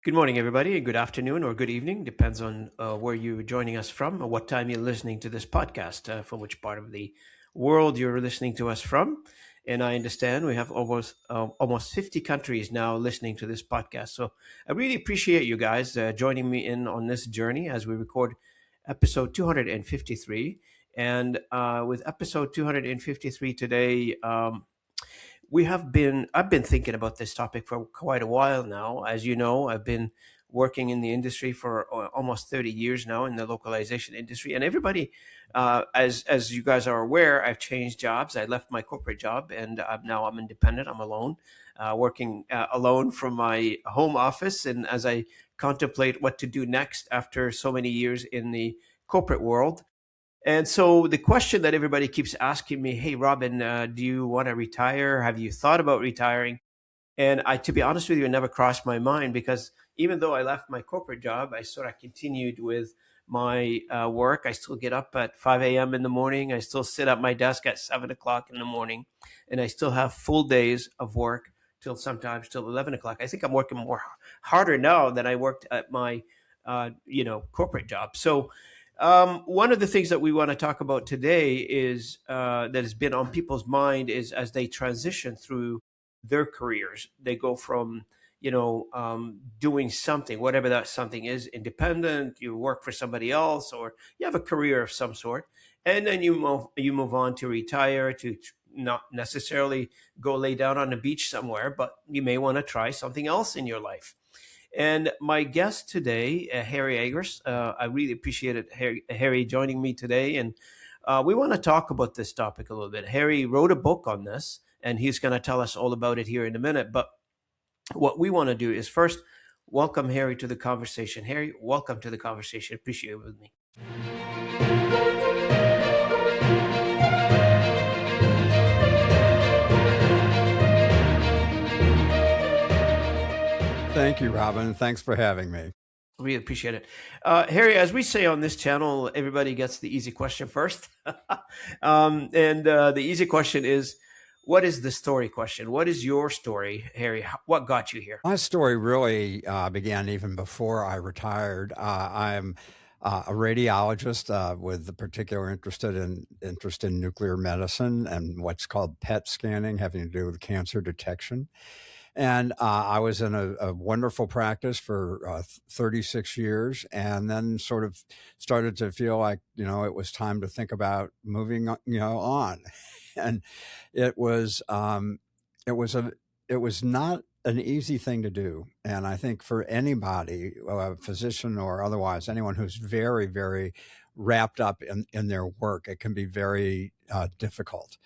Good morning, everybody. Good afternoon or good evening, depends on where you're joining us from or what time you're listening to this podcast, from which part of the world you're listening to us from. And I understand we have almost 50 countries now listening to this podcast. So I really appreciate you guys joining me in on this journey as we record episode 253. And with episode 253 today, I've been thinking about this topic for quite a while now. As you know, I've been working in the industry for almost 30 years now in the localization industry. And everybody, as you guys are aware, I've changed jobs. I left my corporate job, and now I'm independent. I'm alone, working alone from my home office. And as I contemplate what to do next after so many years in the corporate world, and so the question that everybody keeps asking me, "Hey, Robin, do you want to retire? Have you thought about retiring?" And to be honest with you, it never crossed my mind because even though I left my corporate job, I sort of continued with my work. I still get up at 5 a.m. in the morning. I still sit at my desk at 7 o'clock in the morning, and I still have full days of work till sometimes till 11 o'clock. I think I'm working more harder now than I worked at my corporate job. So one of the things that we want to talk about today is that has been on people's mind is as they transition through their careers, they go from doing something, whatever that something is, independent. You work for somebody else, or you have a career of some sort, and then you move on to retire to not necessarily go lay down on the beach somewhere, but you may want to try something else in your life. And my guest today, Harry Agress, I really appreciated Harry joining me today. And we want to talk about this topic a little bit. Harry wrote a book on this, and he's going to tell us all about it here in a minute. But what we want to do is first welcome Harry to the conversation. Harry, welcome to the conversation. Appreciate it with me. Thank you, Robin. Thanks for having me. We appreciate it. Harry, as we say on this channel, everybody gets the easy question first. And the easy question is, what is the story question? What is your story, Harry? What got you here? My story really began even before I retired. I'm a radiologist with a particular interest in nuclear medicine and what's called PET scanning, having to do with cancer detection. And I was in a wonderful practice for 36 years, and then sort of started to feel like, it was time to think about moving, on. And it was, it was a, it was not an easy thing to do. And I think for anybody, a physician or otherwise, anyone who's very, very wrapped up in their work, it can be very difficult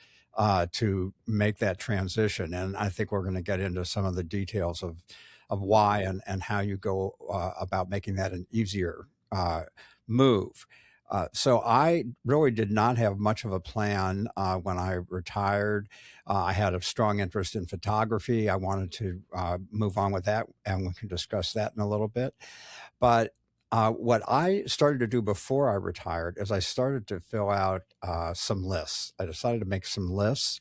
to make that transition. And I think we're going to get into some of the details of why and how you go about making that an easier move. So I really did not have much of a plan when I retired. I had a strong interest in photography. I wanted to move on with that, and we can discuss that in a little bit. But what I started to do before I retired is I started to fill out some lists. I decided to make some lists.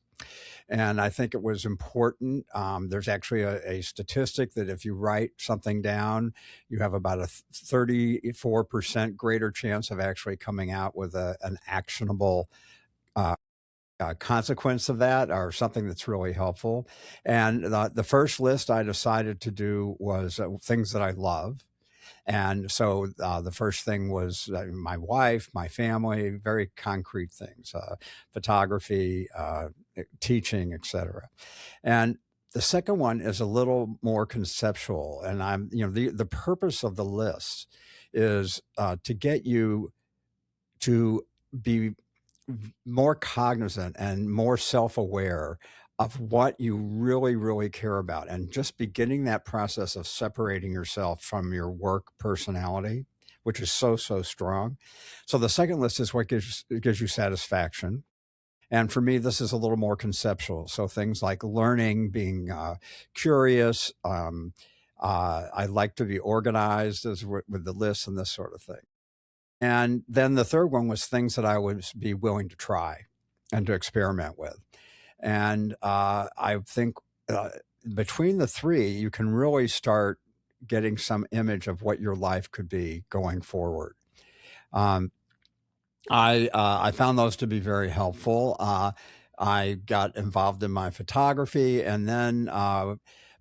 And I think it was important. There's actually a statistic that if you write something down, you have about a 34% greater chance of actually coming out with an actionable consequence of that, or something that's really helpful. And the first list I decided to do was things that I love. And so the first thing was my wife, my family, very concrete things, photography, teaching, etc. And the second one is a little more conceptual. And the purpose of the list is to get you to be more cognizant and more self-aware of what you really, really care about, and just beginning that process of separating yourself from your work personality, which is so, so strong. So the second list is what gives you satisfaction. And for me, this is a little more conceptual. So things like learning, being curious. I like to be organized with the lists and this sort of thing. And then the third one was things that I would be willing to try and to experiment with. And I think between the three, you can really start getting some image of what your life could be going forward. Um, I found those to be very helpful. I got involved in my photography, and then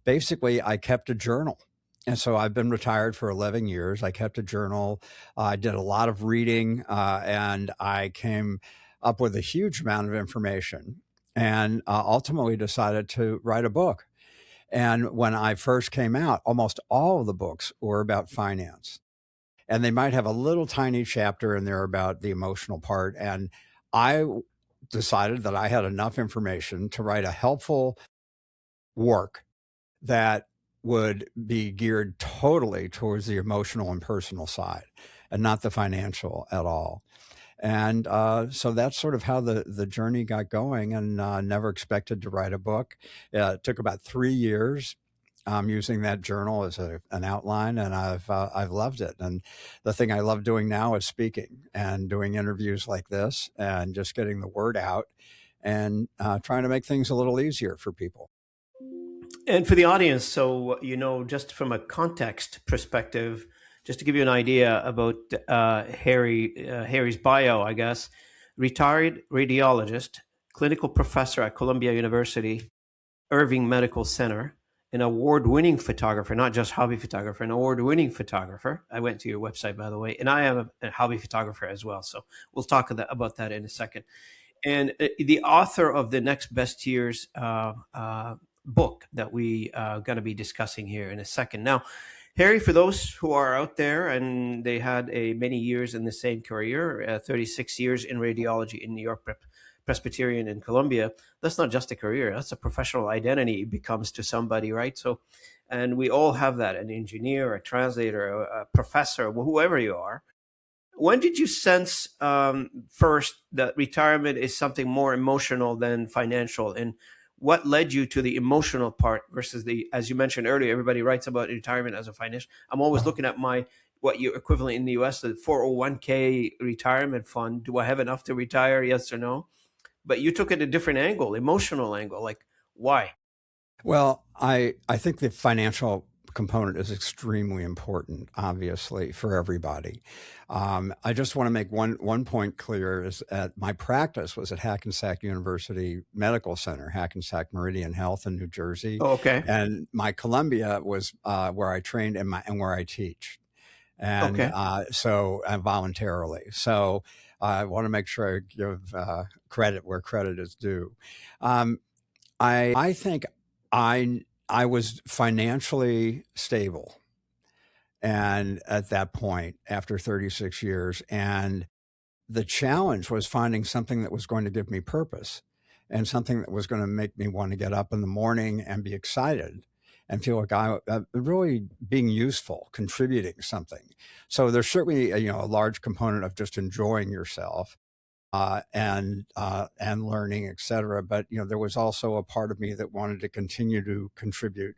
basically I kept a journal. And so I've been retired for 11 years. I kept a journal. I did a lot of reading, and I came up with a huge amount of information, and ultimately decided to write a book. And when I first came out, almost all of the books were about finance, and they might have a little tiny chapter in there about the emotional part. And I decided that I had enough information to write a helpful work that would be geared totally towards the emotional and personal side and not the financial at all. And so that's sort of how the journey got going, and never expected to write a book. It took about 3 years. Using that journal as an outline, and I've loved it. And the thing I love doing now is speaking and doing interviews like this, and just getting the word out, and trying to make things a little easier for people. And for the audience, so just from a context perspective, just to give you an idea about Harry's bio, I guess, retired radiologist, clinical professor at Columbia University, Irving Medical Center, an award-winning photographer, not just hobby photographer, an award-winning photographer. I went to your website, by the way, and I am a hobby photographer as well. So we'll talk about that in a second. And the author of the Next Best Years book that we are going to be discussing here in a second. Now, Harry, for those who are out there and they had many years in the same career, 36 years in radiology in New York Presbyterian in Columbia, that's not just a career, that's a professional identity it becomes to somebody, right? So, and we all have that, an engineer, a translator, a professor, whoever you are. When did you sense first that retirement is something more emotional than financial? And what led you to the emotional part versus as you mentioned earlier, everybody writes about retirement as a financial. I'm always looking at what you equivalent in the US, the 401k retirement fund. Do I have enough to retire? Yes or no? But you took it a different angle, emotional angle. Like, why? Well, I think the financial component is extremely important, obviously, for everybody. I just want to make one point clear: is that my practice was at Hackensack University Medical Center, Hackensack Meridian Health in New Jersey, Oh, okay. and my Columbia was where I trained and where I teach, and Okay. so voluntarily. So I want to make sure I give credit where credit is due. Um, I think I was financially stable, and at that point after 36 years, and the challenge was finding something that was going to give me purpose, and something that was going to make me want to get up in the morning and be excited and feel like I really being useful, contributing something. So there's certainly a large component of just enjoying yourself, and learning, et cetera. But there was also a part of me that wanted to continue to contribute,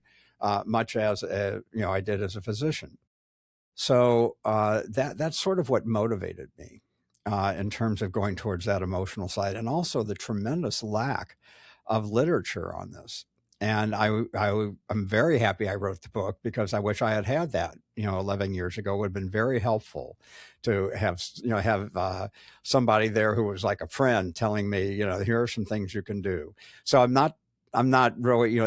much as I did as a physician. So that's sort of what motivated me in terms of going towards that emotional side, and also the tremendous lack of literature on this. And I'm very happy I wrote the book, because I wish I had had that 11 years ago. It would have been very helpful to have somebody there who was like a friend telling me, here are some things you can do. So I'm not really,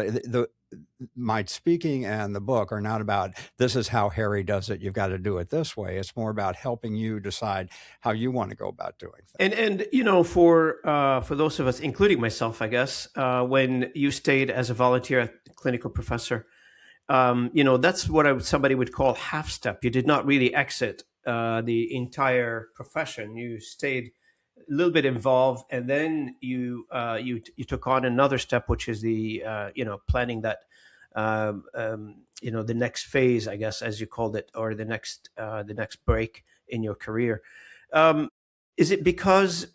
my speaking and the book are not about this is how Harry does it, you've got to do it this way. It's more about helping you decide how you want to go about doing things. And for those of us, including myself, I guess, when you stayed as a volunteer at clinical professor, that's what somebody would call half step. You did not really exit the entire profession. You stayed a little bit involved, and then you took on another step, which is the planning that the next phase, I guess, as you called it, or the next break in your career. Um, is it because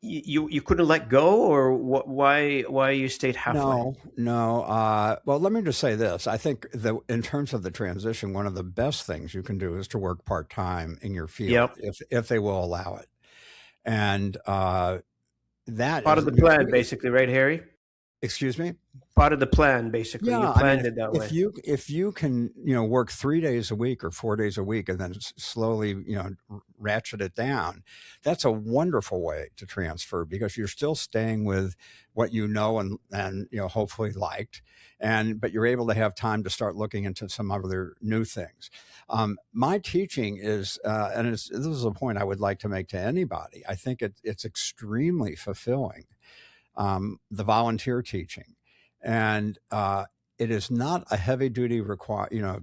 you couldn't let go, or why you stayed halfway? No, no. Well, let me just say this. I think that in terms of the transition, one of the best things you can do is to work part time in your field, Yep, if they will allow it. And that part of is, the plan, basically, right, Harry? Excuse me? Part of the plan, basically. You Yeah, I mean, planned it that if way. you can, work 3 days a week or 4 days a week, and then slowly, ratchet it down, that's a wonderful way to transfer because you're still staying with what you know and hopefully liked, and but you're able to have time to start looking into some other new things. My teaching is, and this is a point I would like to make to anybody. I think it's extremely fulfilling, the volunteer teaching, and it is not a heavy duty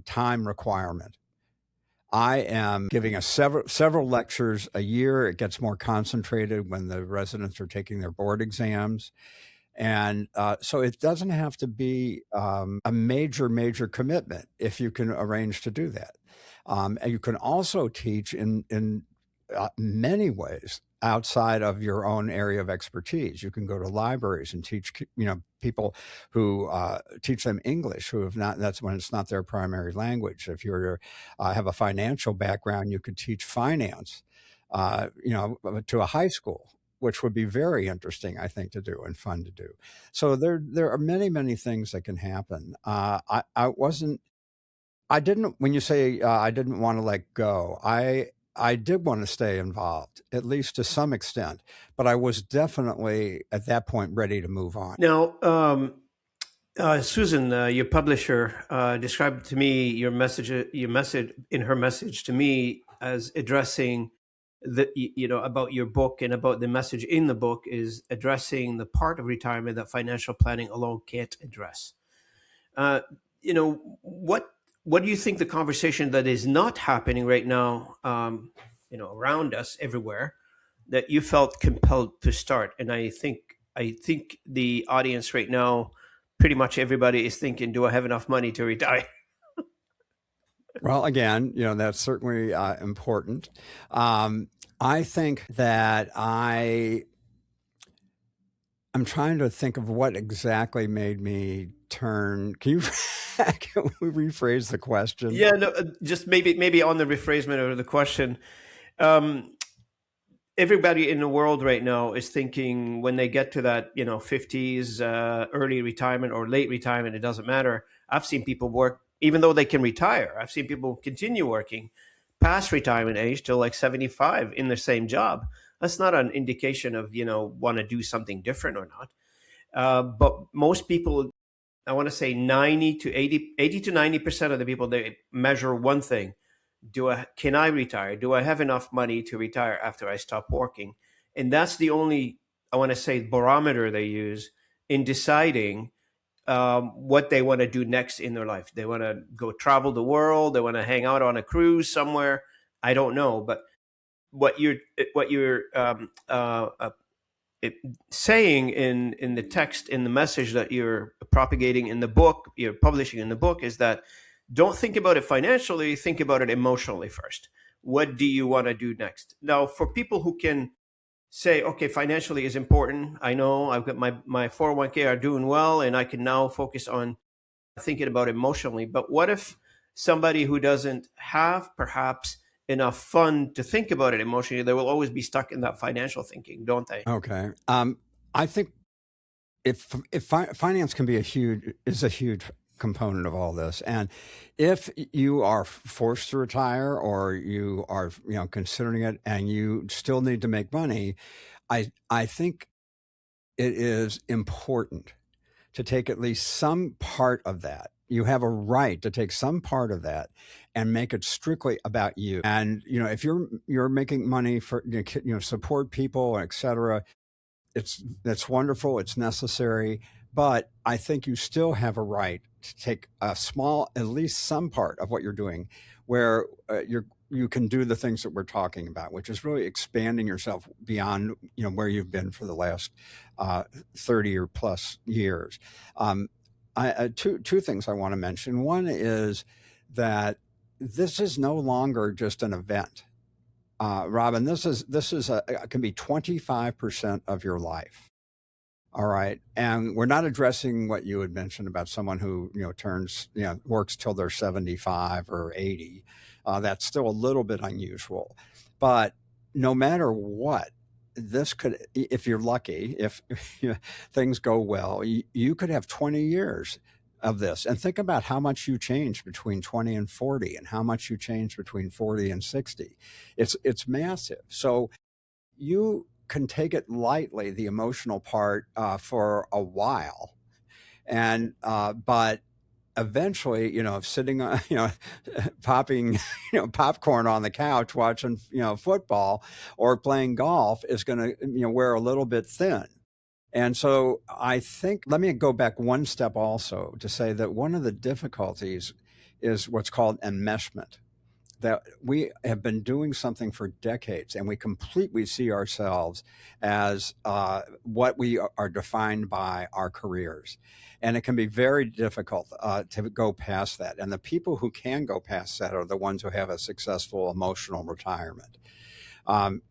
time requirement. I am giving a several lectures a year. It gets more concentrated when the residents are taking their board exams, and so it doesn't have to be a major commitment if you can arrange to do that. And you can also teach in many ways outside of your own area of expertise. You can go to libraries and teach, people who teach them English who have not. That's when it's not their primary language. If you have a financial background, you could teach finance, to a high school, which would be very interesting, I think, to do and fun to do. So there are many things that can happen. I wasn't I didn't when you say, I didn't wanna let go, I did wanna stay involved, at least to some extent, but I was definitely, at that point, ready to move on. Now, Susan, your publisher, described to me your message in her message to me as addressing about your book and about the message in the book is addressing the part of retirement that financial planning alone can't address. Uh, what do you think the conversation that is not happening right now, around us everywhere, that you felt compelled to start? And I think the audience right now, pretty much everybody is thinking, do I have enough money to retire? Well, again, that's certainly, important. I think that I'm trying to think of what exactly made me turn. Can you can we rephrase the question? Yeah, no, just maybe on the rephrasement of the question. Um, Everybody in the world right now is thinking when they get to that 50s, early retirement or late retirement, it doesn't matter. I've seen people work even though they can retire. I've seen people continue working past retirement age till like 75 in the same job. That's not an indication of want to do something different or not. But most people, I want to say 90 to 80 to 90% of the people, they measure one thing: can I retire? Do I have enough money to retire after I stop working? And that's the only, I want to say, barometer they use in deciding what they want to do next in their life. They want to go travel the world. They want to hang out on a cruise somewhere. I don't know, but what you're saying in the text, in the message that you're propagating in the book, you're publishing in the book, is that don't think about it financially, think about it emotionally first. What do you want to do next? Now, for people who can say, okay, financially is important, I know I've got my 401k are doing well, and I can now focus on thinking about emotionally. But what if somebody who doesn't have perhaps enough fun to think about it emotionally, they will always be stuck in that financial thinking, don't they? Okay. I think if finance can be a huge component of all this, and if you are forced to retire or you are considering it and you still need to make money, I think it is important to take at least some part of that. You have a right to take some part of that and make it strictly about you. And if you're making money for support people, etc., that's wonderful. It's necessary, but I think you still have a right to take a small, at least some part of what you're doing, where you can do the things that we're talking about, which is really expanding yourself beyond where you've been for the last 30 or plus years. Two things I want to mention. One is that this is no longer just an event. Robin, this is can be 25% of your life. All right, and we're not addressing what you had mentioned about someone who works till they're 75 or 80. That's still a little bit unusual, but no matter what, this could, if you're lucky, if you know, things go well, you could have 20 years of this. And think about how much you change between 20 and 40 and how much you change between 40 and 60. It's massive. So you can take it lightly, the emotional part, for a while. And, but eventually, sitting on, popping, popcorn on the couch, watching, football or playing golf is going to, wear a little bit thin. And so I think, let me go back one step also to say that one of the difficulties is what's called enmeshment, that we have been doing something for decades and we completely see ourselves as what we are defined by our careers. And it can be very difficult to go past that. And the people who can go past that are the ones who have a successful emotional retirement. Um,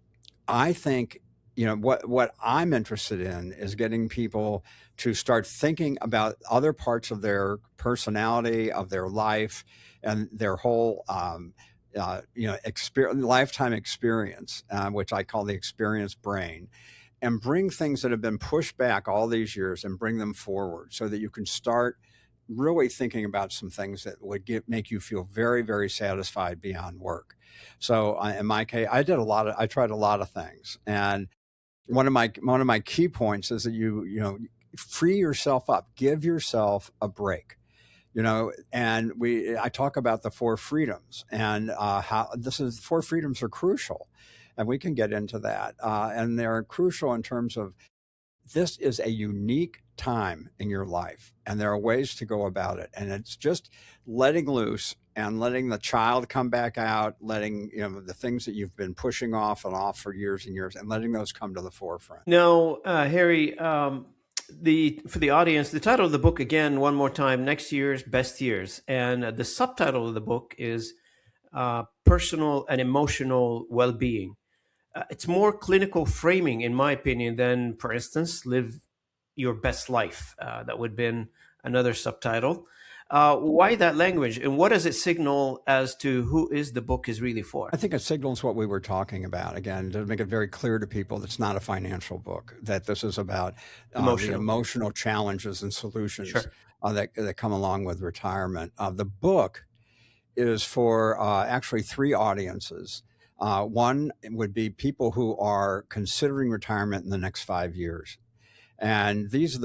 I think, what I'm interested in is getting people to start thinking about other parts of their personality, of their life, and their whole, lifetime experience, which I call the experience brain, and bring things that have been pushed back all these years and bring them forward so that you can start really thinking about some things that would make you feel very, very satisfied beyond work. So in my case, I tried a lot of things. And one of my key points is that free yourself up, give yourself a break. And I talk about the four freedoms and how four freedoms are crucial, and we can get into that. And they're crucial in terms of this is a unique time in your life, and there are ways to go about it. And it's just letting loose and letting the child come back out, letting the things that you've been pushing off and off for years and years, and letting those come to the forefront. Now, Harry, the for the audience, the title of the book again, one more time: Next Year's Best Years, and the subtitle of the book is Personal and Emotional Well-Being. It's more clinical framing, in my opinion, than, for instance, Live Your Best Life. That would have been another subtitle. Why that language, and what does it signal as to who is the book is really for? I think it signals what we were talking about, again, to make it very clear to people that it's not a financial book, that this is about the emotional challenges and solutions Sure. that come along with retirement. The book is for actually three audiences. One would be people who are considering retirement in the next 5 years. And these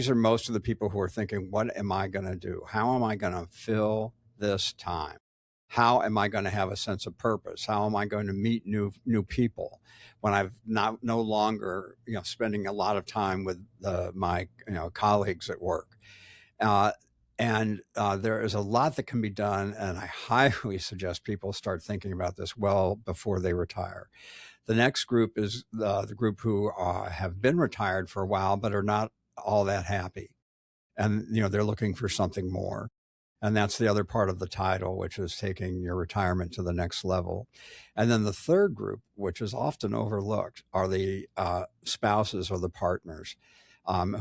are most of the people who are thinking, what am I going to do? How am I going to fill this time? How am I going to have a sense of purpose? How am I going to meet new people when I've no longer spending a lot of time with my colleagues at work? And there is a lot that can be done, and I highly suggest people start thinking about this well before they retire. The next group is the group who have been retired for a while but are not all that happy, and they're looking for something more. And that's the other part of the title, which is taking your retirement to the next level. And then the third group, which is often overlooked, are the spouses or the partners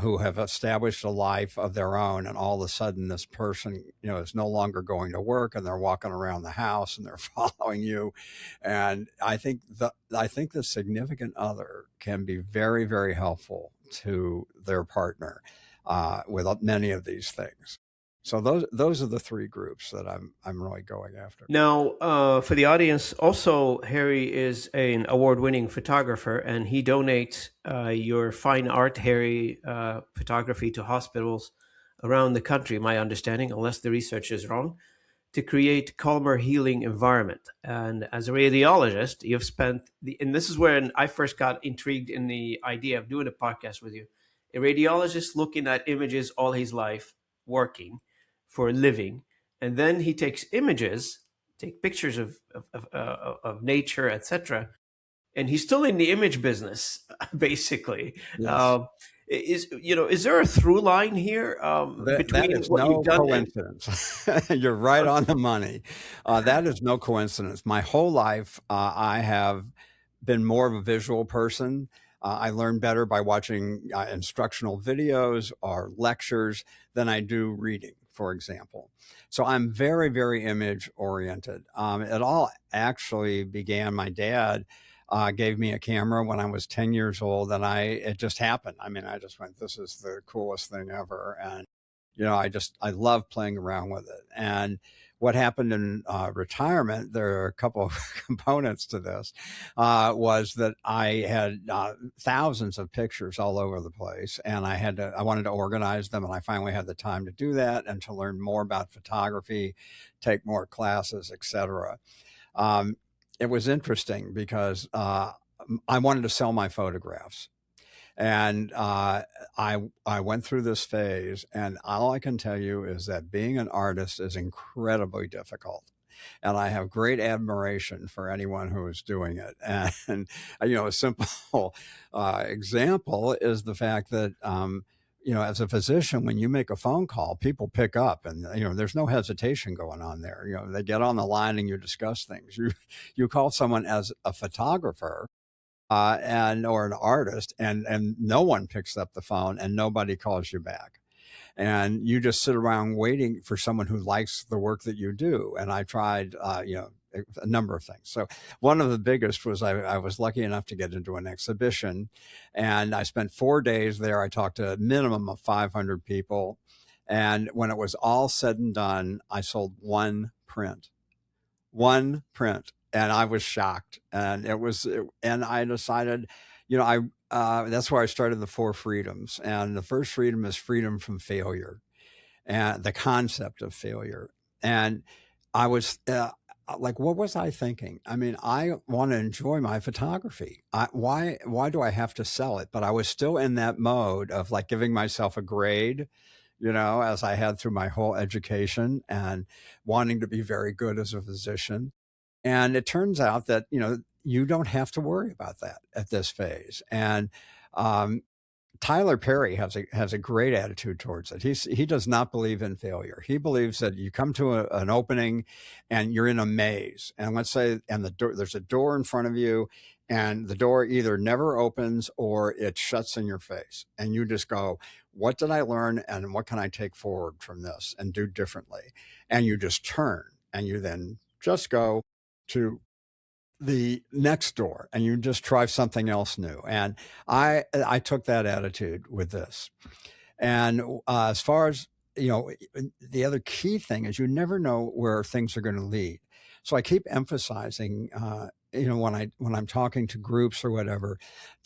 who have established a life of their own. And all of a sudden, this person, is no longer going to work, and they're walking around the house and they're following you. And I think the significant other can be very, very helpful to their partner with many of these things. So those are the three groups that I'm really going after. Now, for the audience, also, Harry is an award-winning photographer, and he donates your fine art, Harry, photography to hospitals around the country, my understanding, unless the research is wrong, to create calmer, healing environment. And as a radiologist, you've spent and this is where I first got intrigued in the idea of doing a podcast with you. A radiologist looking at images all his life, working for a living, and then he takes pictures of nature, etc. And he's still in the image business, basically. Yes. Is there a through line here between that is what no you've done and coincidence. You're right on the money. That is no coincidence. My whole life, I have been more of a visual person. I learn better by watching instructional videos or lectures than I do reading, for example. So I'm very, very image oriented. It all actually began, my dad gave me a camera when I was 10 years old, and it just happened. I mean, I just went, this is the coolest thing ever. And, I love playing around with it. And what happened in retirement, there are a couple of components to this, was that I had thousands of pictures all over the place, and I wanted to organize them, and I finally had the time to do that and to learn more about photography, take more classes, etc. Um, it was interesting because I wanted to sell my photographs. And I went through this phase, and all I can tell you is that being an artist is incredibly difficult. And I have great admiration for anyone who is doing it. And a simple example is the fact that as a physician, when you make a phone call, people pick up, and there's no hesitation going on there. They get on the line and you discuss things. You call someone as a photographer and or an artist, and no one picks up the phone and nobody calls you back, and you just sit around waiting for someone who likes the work that you do. And I tried a number of things. So one of the biggest was I was lucky enough to get into an exhibition, and I spent 4 days there. I talked to a minimum of 500 people, and when it was all said and done, I sold one print, and I was shocked. And and I decided, I that's where I started the four freedoms. And the first freedom is freedom from failure, and the concept of failure. And I was like, what was I thinking? I mean, I want to enjoy my photography. Why do I have to sell it? But I was still in that mode of like giving myself a grade, as I had through my whole education, and wanting to be very good as a physician. And it turns out that, you don't have to worry about that at this phase. And um, Tyler Perry has a great attitude towards it. He does not believe in failure. He believes that you come to an opening and you're in a maze. And let's say, and there's a door in front of you, and the door either never opens or it shuts in your face. And you just go, what did I learn, and what can I take forward from this and do differently? And you just turn, and you then just go to the next door, and you just try something else new. And I took that attitude with this. And as far as the other key thing is, you never know where things are going to lead. So I keep emphasizing, when I'm talking to groups or whatever,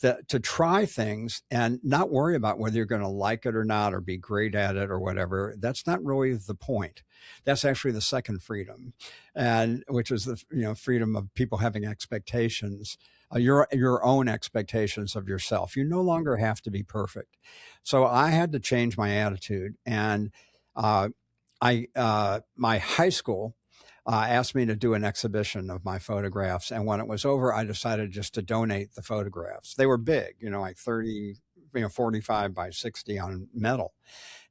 that to try things and not worry about whether you're going to like it or not, or be great at it or whatever. That's not really the point. That's actually the second freedom, and which is the freedom of people having expectations. Your own expectations of yourself. You no longer have to be perfect. So I had to change my attitude, and my high school asked me to do an exhibition of my photographs, and when it was over, I decided just to donate the photographs. They were big, like 30, 45 by 60 on metal.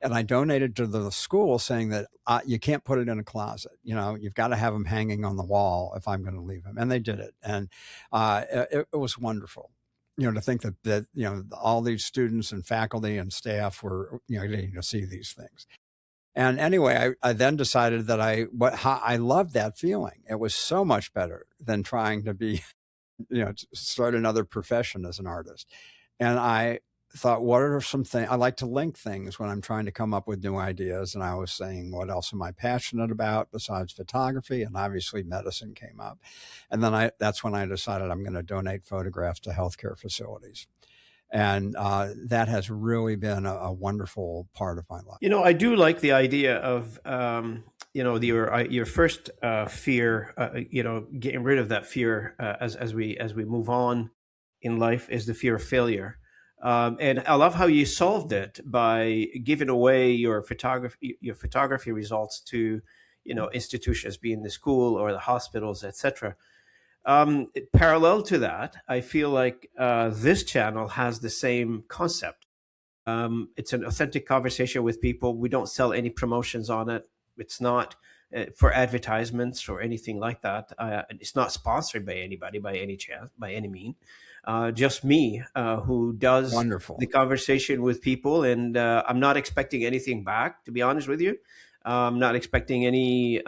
And I donated to the school, saying that you can't put it in a closet. You've got to have them hanging on the wall if I'm going to leave them. And they did it. And it was wonderful, to think that all these students and faculty and staff were, getting to see these things. And anyway, I then decided that I loved that feeling. It was so much better than trying to be, start another profession as an artist. And I thought, what are some things I like to link things when I'm trying to come up with new ideas? And I was saying, what else am I passionate about besides photography? And obviously medicine came up. And then that's when I decided I'm going to donate photographs to healthcare facilities. And that has really been a wonderful part of my life. I do like the idea of your first fear. Getting rid of that fear as we move on in life is the fear of failure. And I love how you solved it by giving away your photography results to institutions, being the school or the hospitals, etc. Parallel to that, I feel like this channel has the same concept. It's an authentic conversation with people. We don't sell any promotions on it. It's not for advertisements or anything like that. It's not sponsored by anybody by any chance, by any mean. Just me who does Wonderful. the conversation with people, and I'm not expecting anything back, to be honest with you. I'm not expecting any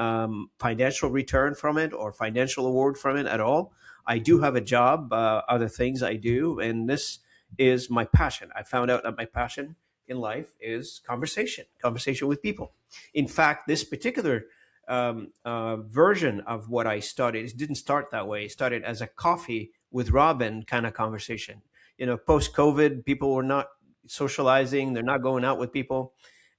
financial return from it or financial award from it at all. I do have a job, other things I do, and this is my passion. I found out that my passion in life is conversation with people. In fact, this particular version of what I started, it didn't start that way. It started as a coffee with Robin kind of conversation. Post COVID, people were not socializing, they're not going out with people.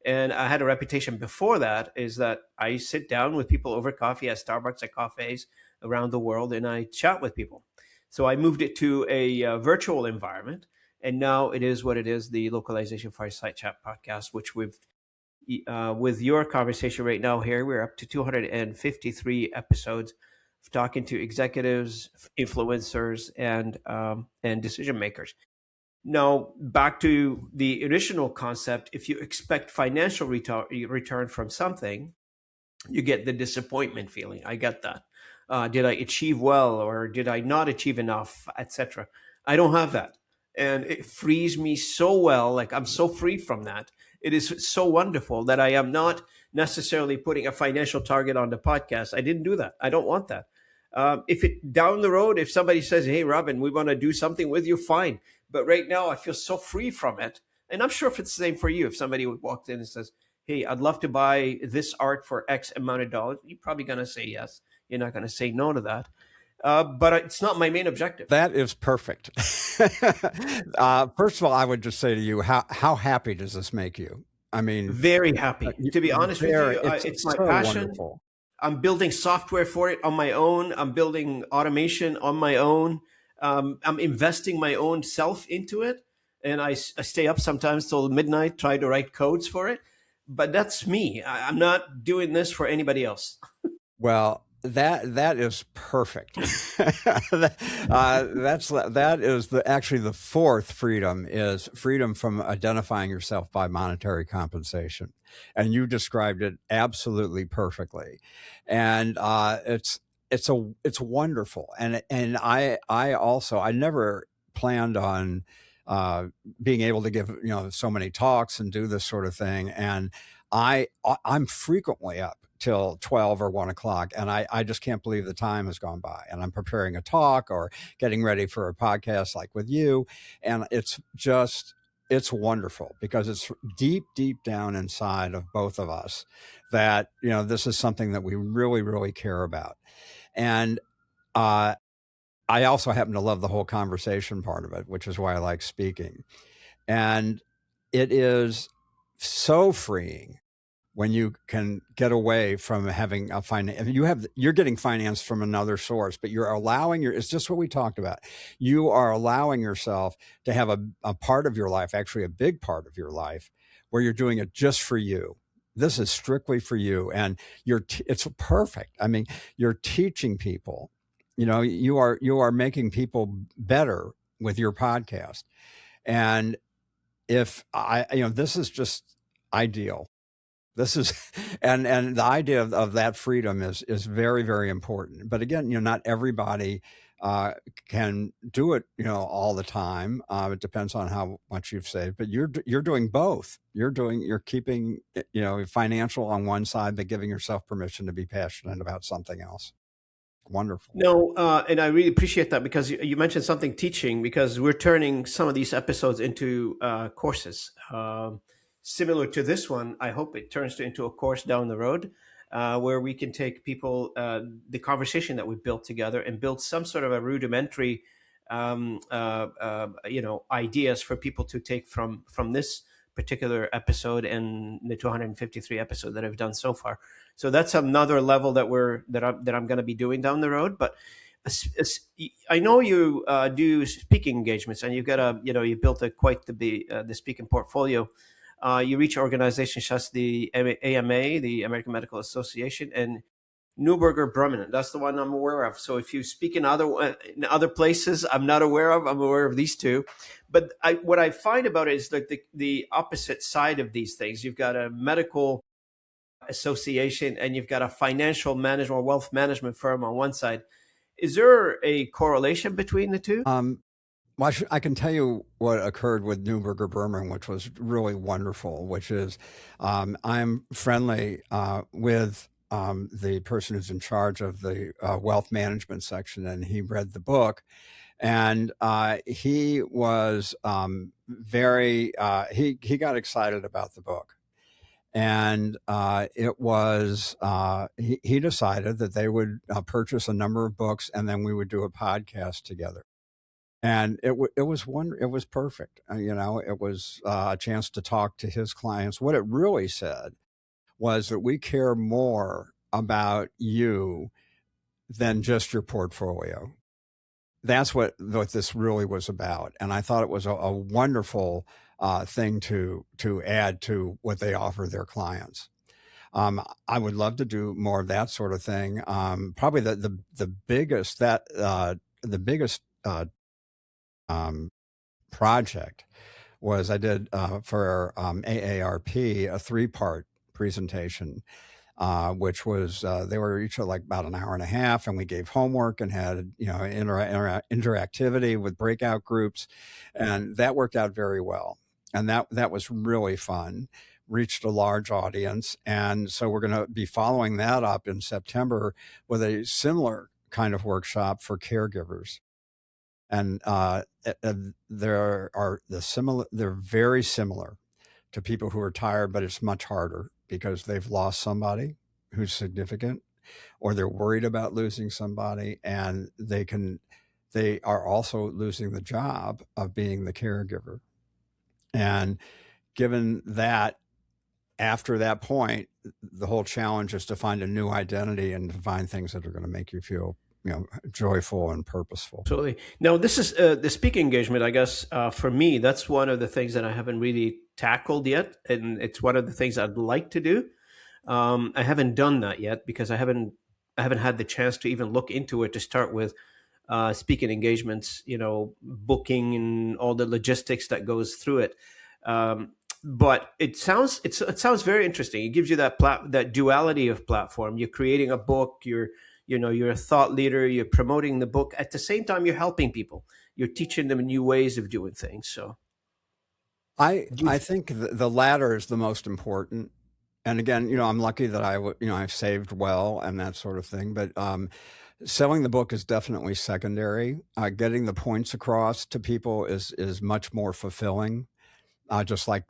And I had a reputation before that is that I sit down with people over coffee at Starbucks, at cafes around the world, and I chat with people. So I moved it to a virtual environment, and now it is what it is, the Localization Fireside Chat podcast, which we've with your conversation right now here, we're up to 253 episodes of talking to executives, influencers, and decision makers. Now, back to the original concept, if you expect financial return from something, you get the disappointment feeling. I get that. Did I achieve well or did I not achieve enough, etc.? I don't have that. And it frees me so well. Like I'm so free from that. It is so wonderful that I am not necessarily putting a financial target on the podcast. I didn't do that. I don't want that. If it down the road, if somebody says, "Hey, Robin, we want to do something with you," fine. But right now, I feel so free from it, and I'm sure if it's the same for you, if somebody walked in and says, "Hey, I'd love to buy this art for X amount of dollars," you're probably going to say yes. You're not going to say no to that. But it's not my main objective. That is perfect. First of all, I would just say to you, how happy does this make you? I mean, Very happy. To be honest with there, you, it's it's my so passion. wonderful. I'm building software for it on my own. I'm building automation on my own. I'm investing my own self into it. And I stay up sometimes till midnight, try to write codes for it. But that's me. I'm not doing this for anybody else. Well, that is perfect. That is actually the fourth freedom is freedom from identifying yourself by monetary compensation, and you described it absolutely perfectly, and it's wonderful, and I also I never planned on uh, being able to give so many talks and do this sort of thing, and I'm frequently up till 12 or 1 o'clock. And I just can't believe the time has gone by. And I'm preparing a talk or getting ready for a podcast like with you. And it's wonderful because it's deep, deep down inside of both of us that, this is something that we really, really care about. And, I also happen to love the whole conversation part of it, which is why I like speaking. And it is so freeing when you can get away from having a finance. You're getting finance from another source, but you're allowing it's just what we talked about. You are allowing yourself to have a part of your life, actually a big part of your life, where you're doing it just for you. This is strictly for you. And it's perfect. I mean, you're teaching people, you are making people better with your podcast. And if this is just ideal. This is, and the idea of that freedom is very, very important. But again, not everybody can do it, all the time. It depends on how much you've saved. But you're doing both. You're keeping, financial on one side, but giving yourself permission to be passionate about something else. Wonderful. No, and I really appreciate that because you mentioned something teaching because we're turning some of these episodes into courses. Similar to this one, I hope it turns into a course down the road where we can take people, the conversation that we built together and build some sort of a rudimentary, ideas for people to take from this particular episode and the 253 episode that I've done so far. So that's another level that I'm going to be doing down the road. But I know you do speaking engagements, and you've got you built quite the speaking portfolio. You reach organizations such as the AMA, the American Medical Association, and Newburgh Brumman. That's the one I'm aware of. So if you speak in other places, I'm not aware of. I'm aware of these two. But what I find about it is like the opposite side of these things. You've got a medical association and you've got a financial management or wealth management firm on one side. Is there a correlation between the two? Well, I can tell you what occurred with Newberger Berman, which was really wonderful, which is I'm friendly with the person who's in charge of the wealth management section, and he read the book. And he was he got excited about the book. And he decided that they would purchase a number of books, and then we would do a podcast together. And it was perfect. It was a chance to talk to his clients. What it really said was that we care more about you than just your portfolio. That's what this really was about. And I thought it was a wonderful thing to add to what they offer their clients. I would love to do more of that sort of thing. Probably the biggest um, project was I did for AARP a 3-part presentation, which was they were each like about an hour and a half, and we gave homework and had interactivity with breakout groups, and that worked out very well, and that was really fun. Reached a large audience, and so we're going to be following that up in September with a similar kind of workshop for caregivers. And they're very similar to people who are tired, but it's much harder because they've lost somebody who's significant, or they're worried about losing somebody, and they are also losing the job of being the caregiver. And given that, after that point, the whole challenge is to find a new identity and to find things that are going to make you feel, joyful and purposeful. Absolutely. Now, this is the speaking engagement. I guess for me, that's one of the things that I haven't really tackled yet, and it's one of the things I'd like to do. I haven't done that yet because I haven't had the chance to even look into it to start with. Speaking engagements, booking and all the logistics that goes through it. But it sounds very interesting. It gives you that duality of platform. You're creating a book. You're a thought leader. You're promoting the book at the same time. You're helping people. You're teaching them new ways of doing things. So, do you, I think the latter is the most important. And again, I'm lucky that I've saved well and that sort of thing. But selling the book is definitely secondary. Getting the points across to people is much more fulfilling. Just like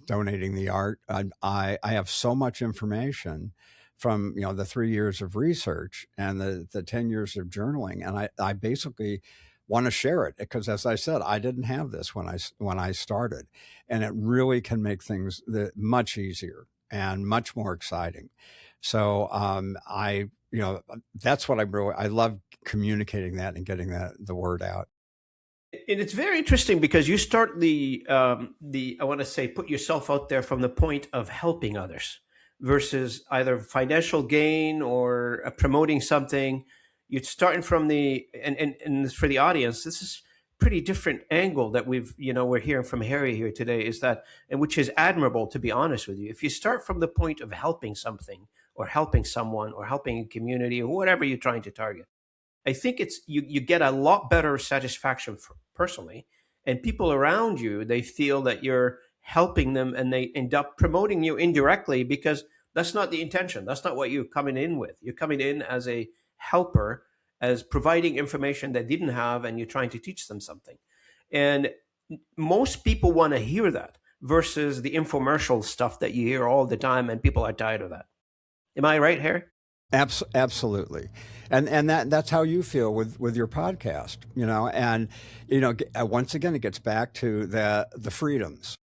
donating the art. I have so much information from the 3 years of research and the 10 years of journaling, and I basically want to share it because, as I said, I didn't have this when I started, and it really can make things much easier and much more exciting. So that's what I love communicating that and getting the word out. and it's very interesting because you start the I want to say put yourself out there from the point of helping others versus either financial gain or promoting something. You're starting from and for the audience, this is pretty different angle that we're hearing from Harry here today, is that, and which is admirable, to be honest with you. If you start from the point of helping something or helping someone or helping a community or whatever you're trying to target, I think you get a lot better satisfaction personally, and people around you, they feel that you're helping them, and they end up promoting you indirectly because that's not the intention. That's not what you're coming in with. You're coming in as a helper, as providing information they didn't have, and you're trying to teach them something. And most people want to hear that versus the infomercial stuff that you hear all the time, and people are tired of that. Am I right, Harry? Absolutely, and that's how you feel with your podcast, and once again, it gets back to the freedoms,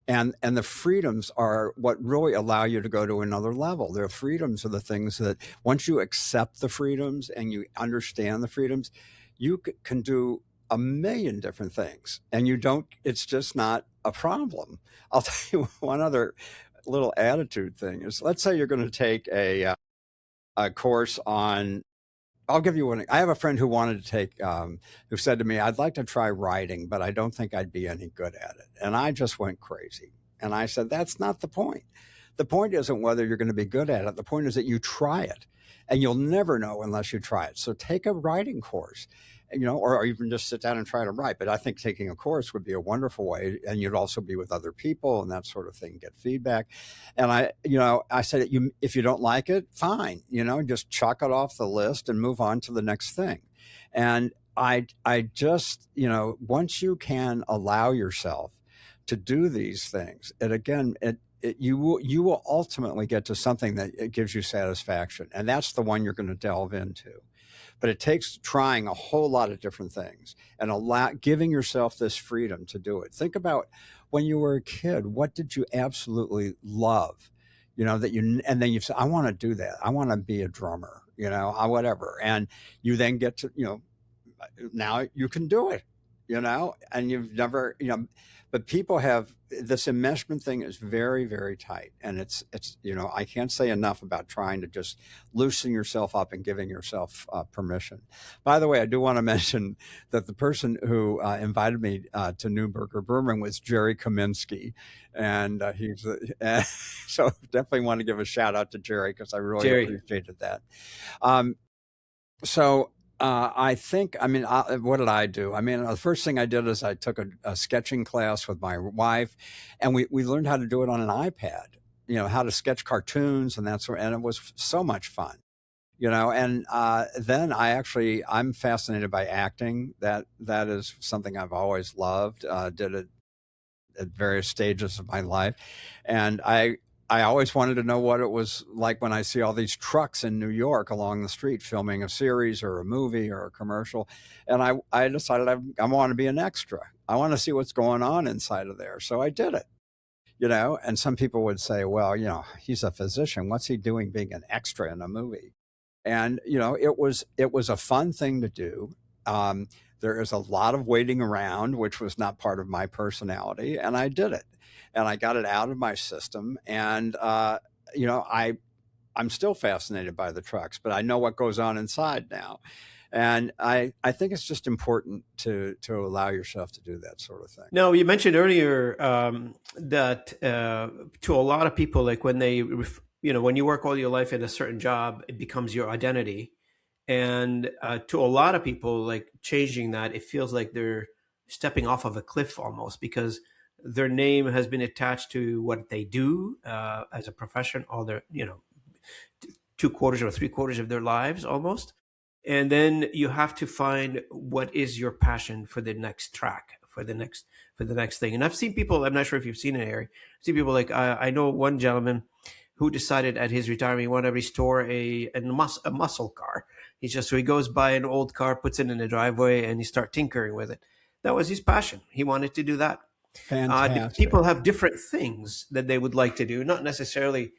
and the freedoms are what really allow you to go to another level. The freedoms are the things that once you accept the freedoms and you understand the freedoms, you can do a million different things, and you don't. It's just not a problem. I'll tell you one other little attitude thing is, let's say you're going to take a course on. I'll give you one. I have a friend who wanted to take, who said to me, I'd like to try writing, but I don't think I'd be any good at it. And I just went crazy. And I said, that's not the point. The point isn't whether you're going to be good at it. The point is that you try it. and you'll never know unless you try it. So take a writing course, or even just sit down and try to write. But I think taking a course would be a wonderful way, and you'd also be with other people and that sort of thing, get feedback. And I said, if you don't like it, fine, just chalk it off the list and move on to the next thing. And I just, once you can allow yourself to do these things, you will ultimately get to something that it gives you satisfaction, and that's the one you're going to delve into. But it takes trying a whole lot of different things and giving yourself this freedom to do it. Think about when you were a kid. What did you absolutely love? And then you say, I want to do that. I want to be a drummer, whatever. And you then get to, now you can do it, and you've never, but people have this enmeshment thing is very, very tight. And it's, I can't say enough about trying to just loosen yourself up and giving yourself permission. By the way, I do want to mention that the person who invited me to Newburgh Brewing was Jerry Kaminsky. And so definitely want to give a shout out to Jerry, because I really appreciated that. What did I do? The first thing I did is I took a sketching class with my wife, and we learned how to do it on an iPad, how to sketch cartoons and that sort. And it was so much fun, and then I'm fascinated by acting. That is something I've always loved, did it at various stages of my life. And I always wanted to know what it was like when I see all these trucks in New York along the street filming a series or a movie or a commercial. And I decided I want to be an extra. I want to see what's going on inside of there. So I did it, and some people would say, well, he's a physician. What's he doing being an extra in a movie? And, it was a fun thing to do. There is a lot of waiting around, which was not part of my personality. And I did it. And I got it out of my system. And, I'm still fascinated by the trucks, but I know what goes on inside now. And I think it's just important to allow yourself to do that sort of thing. No, you mentioned earlier that to a lot of people, like when when you work all your life in a certain job, it becomes your identity. And to a lot of people, like changing that, it feels like they're stepping off of a cliff almost, because their name has been attached to what they do as a profession all their, 2/4 or 3/4 of their lives almost. And then you have to find what is your passion for the next track, for the next thing. And I've seen people, I'm not sure if you've seen it, Harry. I've seen people like, I know one gentleman who decided at his retirement he wanted to restore a muscle car. So he goes buy an old car, puts it in the driveway, and he start tinkering with it. That was his passion. He wanted to do that. Fantastic. People have different things that they would like to do, not necessarily,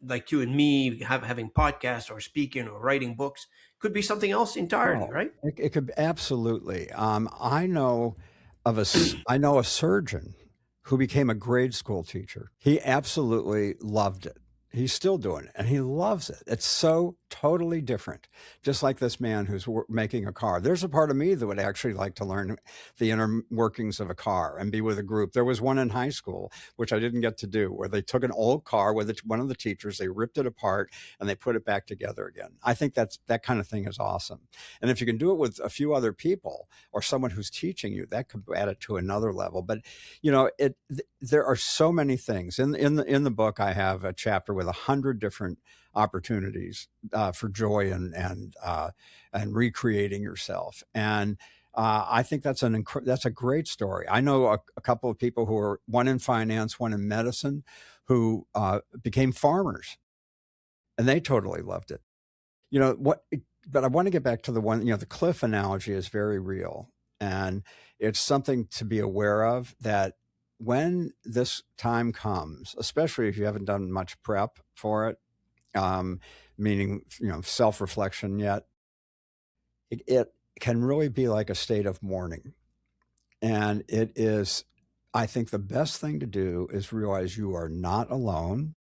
like you and me having podcasts or speaking or writing books. Could be something else entirely, right? It could absolutely. I know a surgeon who became a grade school teacher. He absolutely loved it. He's still doing it, and he loves it. It's so totally different. Just like this man who's making a car. There's a part of me that would actually like to learn the inner workings of a car and be with a group. There was one in high school, which I didn't get to do, where they took an old car with one of the teachers, they ripped it apart, and they put it back together again. I think that kind of thing is awesome. And if you can do it with a few other people or someone who's teaching you, that could add it to another level. But, there are so many things. In the book, I have a chapter with 100 different opportunities for joy and recreating yourself. And I think that's a great story. I know a couple of people who are, one in finance, one in medicine, who became farmers, and they totally loved it. But I want to get back to the one, the cliff analogy is very real. And it's something to be aware of, that when this time comes, especially if you haven't done much prep for it, meaning, self-reflection yet, it can really be like a state of mourning. And it is, I think the best thing to do is realize you are not alone,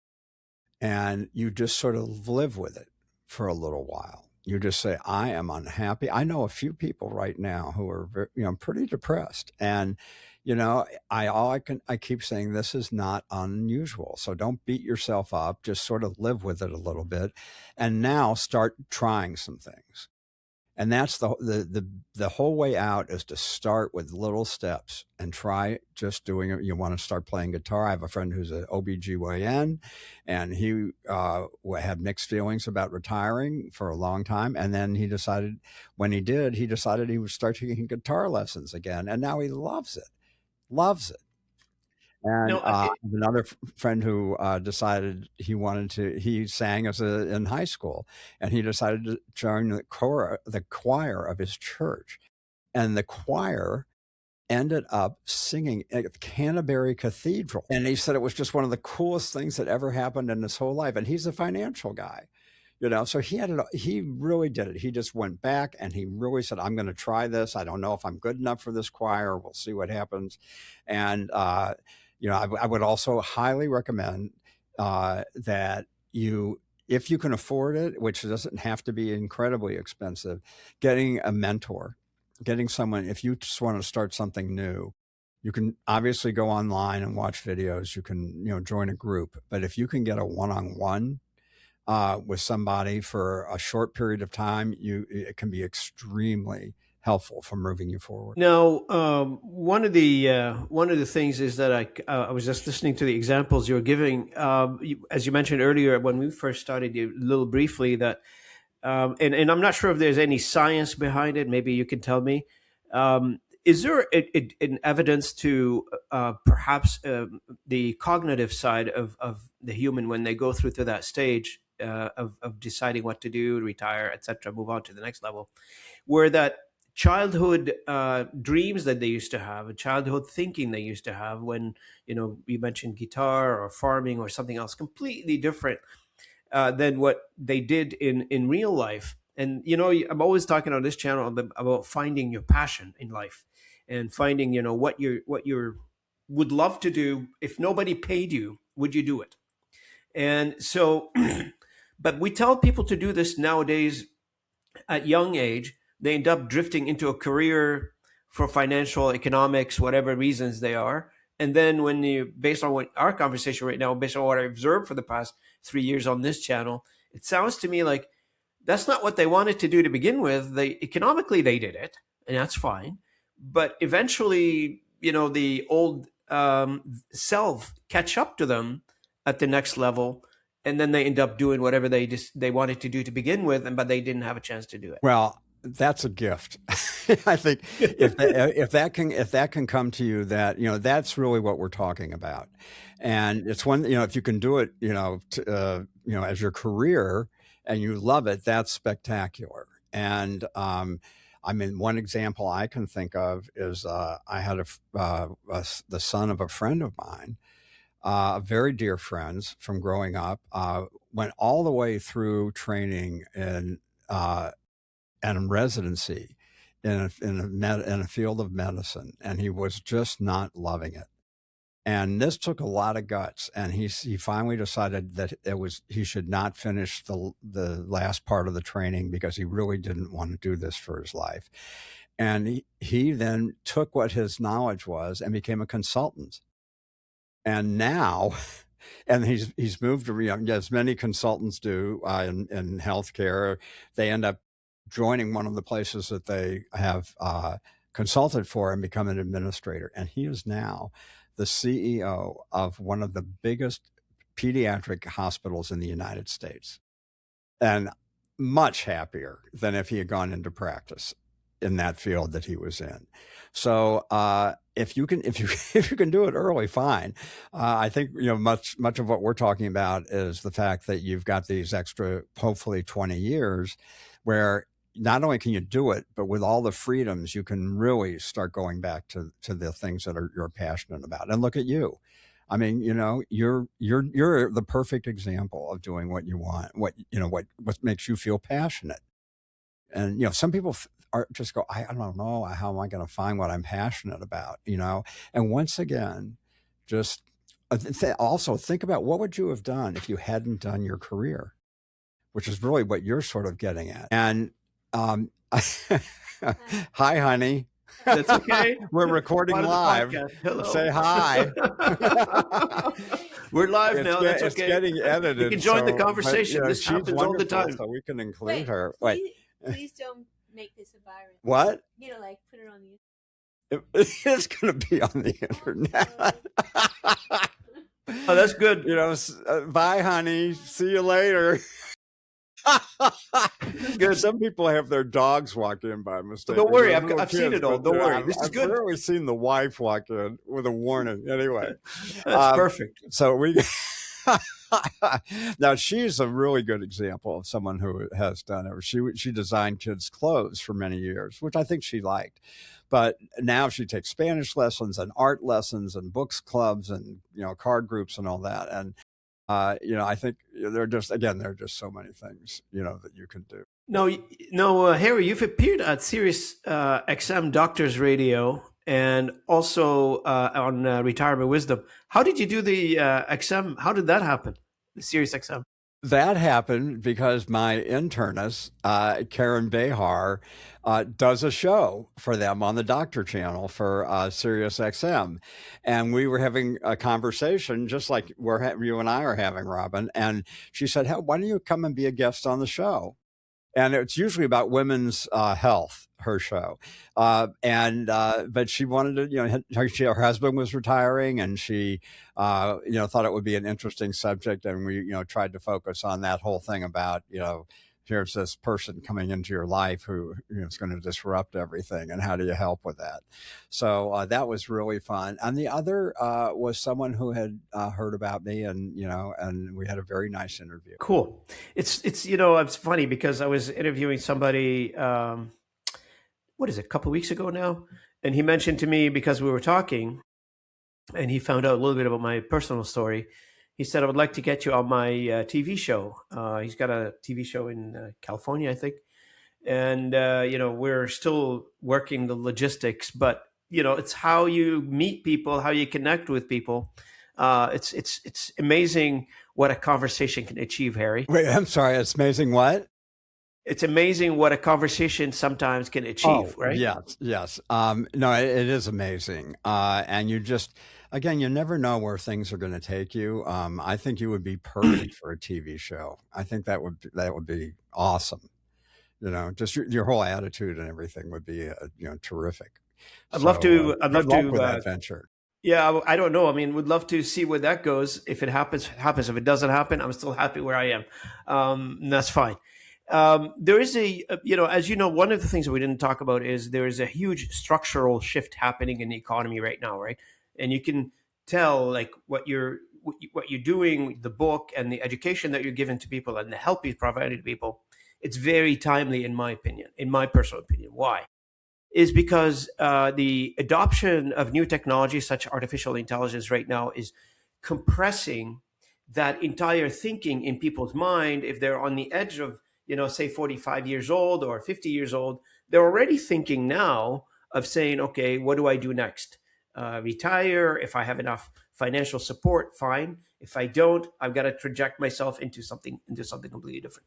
and you just sort of live with it for a little while. You just say, I am unhappy. I know a few people right now who are pretty depressed, and You know, I keep saying this is not unusual. So don't beat yourself up. Just sort of live with it a little bit, and now start trying some things. And that's the whole way out is to start with little steps and try just doing it. You want to start playing guitar. I have a friend who's an OBGYN, and he had mixed feelings about retiring for a long time. And then he decided, when he decided he would start taking guitar lessons again. And now he loves it, loves it. And No, I have another friend who decided he sang in high school, and he decided to join the choir of his church. And the choir ended up singing at Canterbury Cathedral. And he said it was just one of the coolest things that ever happened in his whole life. And he's a financial guy. So he really did it. He just went back and he really said, I'm going to try this. I don't know if I'm good enough for this choir. We'll see what happens. And, I would also highly recommend that if you can afford it, which doesn't have to be incredibly expensive, getting a mentor, getting someone, if you just want to start something new, you can obviously go online and watch videos. You can, join a group. But if you can get a one-on-one with somebody for a short period of time, it can be extremely helpful for moving you forward. Now, one of the things is that I was just listening to the examples you were giving. As you mentioned earlier, when we first started, a little briefly that, and I'm not sure if there's any science behind it. Maybe you can tell me. Is there an evidence to perhaps the cognitive side of the human when they go through to that stage of deciding what to do, retire, etc., move on to the next level, where that childhood dreams that they used to have, a childhood thinking they used to have when you mentioned guitar or farming or something else completely different than what they did in real life. And I'm always talking on this channel about finding your passion in life and finding what you would love to do. If nobody paid you, would you do it? And so but we tell people to do this nowadays at young age. They end up drifting into a career for financial, economics, whatever reasons they are. And then based on what our conversation right now, based on what I observed for the past 3 years on this channel, it sounds to me like that's not what they wanted to do to begin with. Economically they did it, and that's fine. But eventually, the old self catch up to them at the next level, and then they end up doing whatever they wanted to do to begin with, but they didn't have a chance to do it. Well, that's a gift. I think if that can come to you, that's really what we're talking about. And it's one, if you can do it, as your career and you love it, that's spectacular. And one example I can think of is I had the son of a friend of mine, very dear friends from growing up, went all the way through training and residency in a field of medicine, and he was just not loving it. And this took a lot of guts, and he finally decided that he should not finish the last part of the training because he really didn't want to do this for his life. And he then took what his knowledge was and became a consultant. And now, and he's moved around, as many consultants do in healthcare. They end up joining one of the places that they have consulted for and become an administrator. And he is now the CEO of one of the biggest pediatric hospitals in the United States, and much happier than if he had gone into practice in that field that he was in. So if you can do it early, fine. I think much of what we're talking about is the fact that you've got these extra, hopefully 20 years, where not only can you do it, but with all the freedoms, you can really start going back to the things that you're passionate about. And look at you. I mean, you're the perfect example of doing what you want, what makes you feel passionate. And some people are just go, I don't know, how am I going to find what I'm passionate about? And once again, just also think about what would you have done if you hadn't done your career, which is really what you're sort of getting at. And hi, honey. That's okay. We're It's recording part of the live. podcast. Hello. Say hi. We're live now. That's It's okay. getting You can edited, join the so but conversation. This she's happens all the wonderful, time. so we can include Wait, her. please don't make this a virus. What? You know, like put it on the. It's going to be on the internet. Oh, that's good. Bye, honey. See you later. Good. Some people have their dogs walk in by mistake. Don't worry, I've seen it all. Don't worry. This is good. I've rarely seen the wife walk in with a warning. Anyway, that's perfect. So we. Now she's a really good example of someone who has done it. She designed kids' clothes for many years, which I think she liked. But now she takes Spanish lessons and art lessons and books clubs and card groups and all that. And I think there are just so many things that you can do. No, Harry, you've appeared at Sirius XM Doctors Radio and also on Retirement Wisdom. How did you do the XM? How did that happen? The Sirius XM. That happened because my internist, Karen Behar, does a show for them on the Doctor Channel for Sirius XM. And we were having a conversation just like you and I are having, Robin. And she said, hey, why don't you come and be a guest on the show? And it's usually about women's health, her show. But she wanted to, her husband was retiring and she, thought it would be an interesting subject. And we, tried to focus on that whole thing about, here's this person coming into your life who is going to disrupt everything. And how do you help with that? So that was really fun. And the other was someone who had heard about me and we had a very nice interview. Cool. It's funny because I was interviewing somebody, a couple of weeks ago now. And he mentioned to me because we were talking and he found out a little bit about my personal story. He said, I would like to get you on my TV show. He's got a TV show in California, I think. And, we're still working the logistics, but, it's how you meet people, how you connect with people. It's amazing what a conversation can achieve, Harry. Wait, I'm sorry. It's amazing what? It's amazing what a conversation sometimes can achieve, right? Yes. No, it is amazing. And you just... Again, you never know where things are going to take you. I think you would be perfect for a TV show. I think that would be awesome. Just your whole attitude and everything would be terrific. I'd love to with that venture. Yeah, I don't know. I mean, would love to see where that goes. If it happens. If it doesn't happen, I'm still happy where I am. That's fine. There is as you know, one of the things that we didn't talk about is there is a huge structural shift happening in the economy right now, right? And you can tell like what you're doing, the book and the education that you're giving to people and the help you're providing to people. It's very timely, in my personal opinion. Why? Is because the adoption of new technologies such as artificial intelligence right now is compressing that entire thinking in people's mind. If they're on the edge of, say 45 years old or 50 years old, they're already thinking now of saying, okay, what do I do next? Retire. If I have enough financial support, fine. If I don't, I've got to traject myself into something completely different.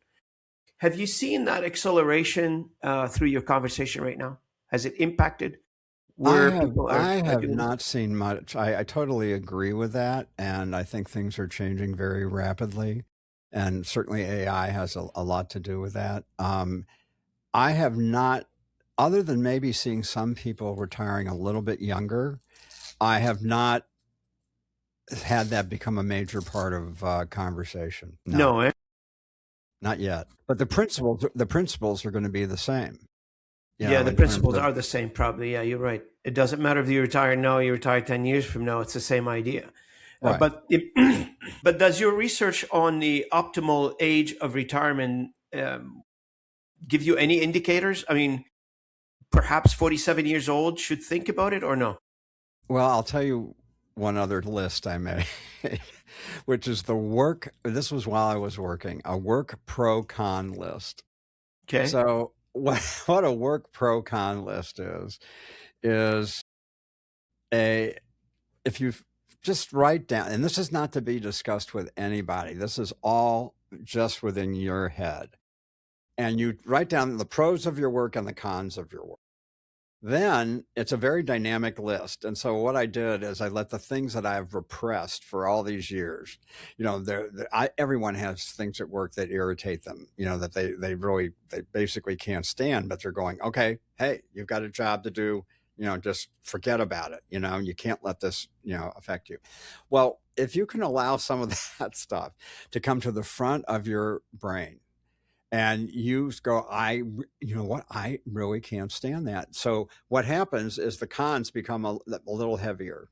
Have you seen that acceleration through your conversation right now? Has it impacted where people are? I have not seen much. I totally agree with that. And I think things are changing very rapidly. And certainly AI has a lot to do with that. I have not, other than maybe seeing some people retiring a little bit younger, I have not had that become a major part of conversation. No, not yet. But the principles are going to be the same. The principles are the same, probably. Yeah, you're right. It doesn't matter if you retire now, you retire 10 years from now. It's the same idea. Right. But does your research on the optimal age of retirement give you any indicators? I mean, perhaps 47 years old should think about it or no? Well, I'll tell you one other list I made, which is this was while I was working, a work pro-con list. Okay. So what a work pro-con list is if you just write down, and this is not to be discussed with anybody, this is all just within your head. And you write down the pros of your work and the cons of your work. Then it's a very dynamic list. And so what I did is I let the things that I've repressed for all these years, everyone has things at work that irritate them, that they basically can't stand, but they're going, okay, hey, you've got a job to do, just forget about it. You can't let this, affect you. Well, if you can allow some of that stuff to come to the front of your brain, and you go, you know what, I really can't stand that. So what happens is the cons become a little heavier.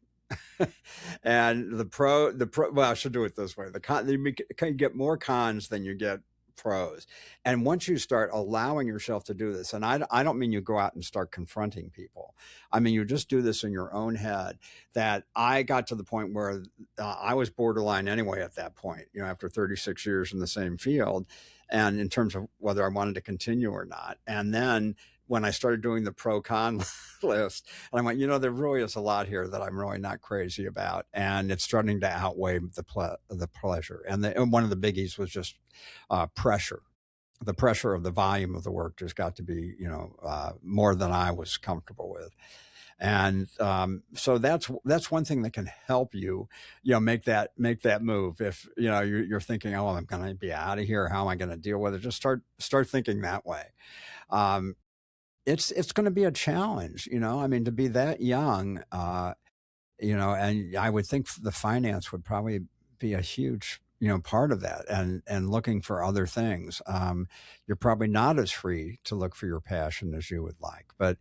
And well, I should do it this way. You can get more cons than you get pros. And once you start allowing yourself to do this, and I don't mean you go out and start confronting people. I mean, you just do this in your own head. That I got to the point where I was borderline anyway at that point, after 36 years in the same field, and in terms of whether I wanted to continue or not. And then when I started doing the pro con list, and I went, there really is a lot here that I'm really not crazy about, and it's starting to outweigh the pleasure. And one of the biggies was just pressure. The pressure of the volume of the work just got to be, more than I was comfortable with. And so that's one thing that can help you, make that move. If you're thinking, oh, I'm going to be out of here, how am I going to deal with it? Just start thinking that way. It's going to be a challenge, I mean, to be that young, and I would think the finance would probably be a huge, part of that, and looking for other things. You're probably not as free to look for your passion as you would like, but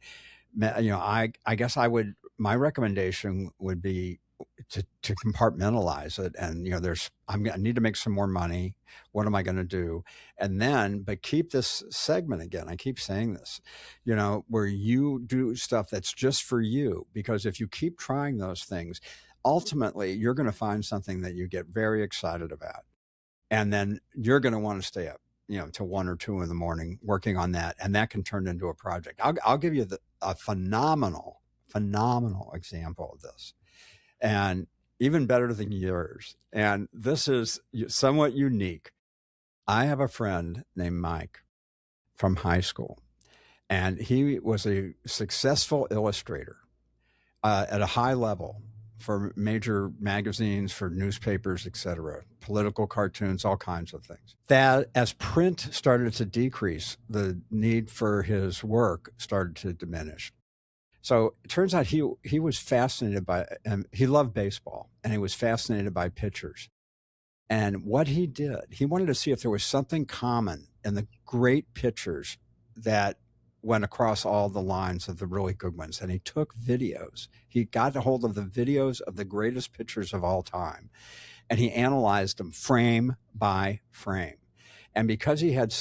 I guess my recommendation would be to compartmentalize it. And, I need to make some more money. What am I going to do? And then, but keep this segment again. I keep saying this, where you do stuff that's just for you, because if you keep trying those things, ultimately you're going to find something that you get very excited about. And then you're going to want to stay up, till 1 or 2 in the morning working on that. And that can turn into a project. I'll give you a phenomenal example of this, and even better than yours. And this is somewhat unique. I have a friend named Mike from high school, and he was a successful illustrator at a high level for major magazines, for newspapers, etc., political cartoons, all kinds of things. That as print started to decrease, the need for his work started to diminish. So it turns out he was fascinated by, and he loved baseball, and he was fascinated by pitchers. And what he did, he wanted to see if there was something common in the great pitchers that went across all the lines of the really good ones. And he took videos. He got a hold of the videos of the greatest pitchers of all time, and he analyzed them frame by frame. And because he had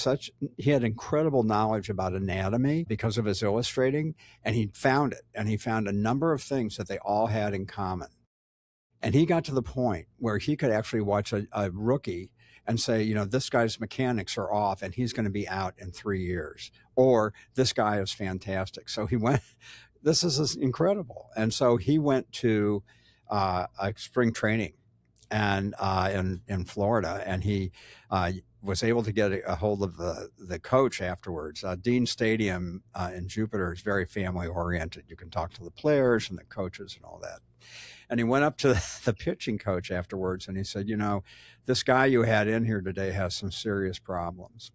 incredible knowledge about anatomy because of his illustrating, and he found it, and he found a number of things that they all had in common. And he got to the point where he could actually watch a rookie and say, this guy's mechanics are off and he's going to be out in 3 years, or this guy is fantastic. So he went, this is incredible. And so he went to a spring training and in Florida, and he was able to get a hold of the coach afterwards. Dean Stadium in Jupiter is very family oriented. You can talk to the players and the coaches and all that. And he went up to the pitching coach afterwards, and he said, this guy you had in here today has some serious problems.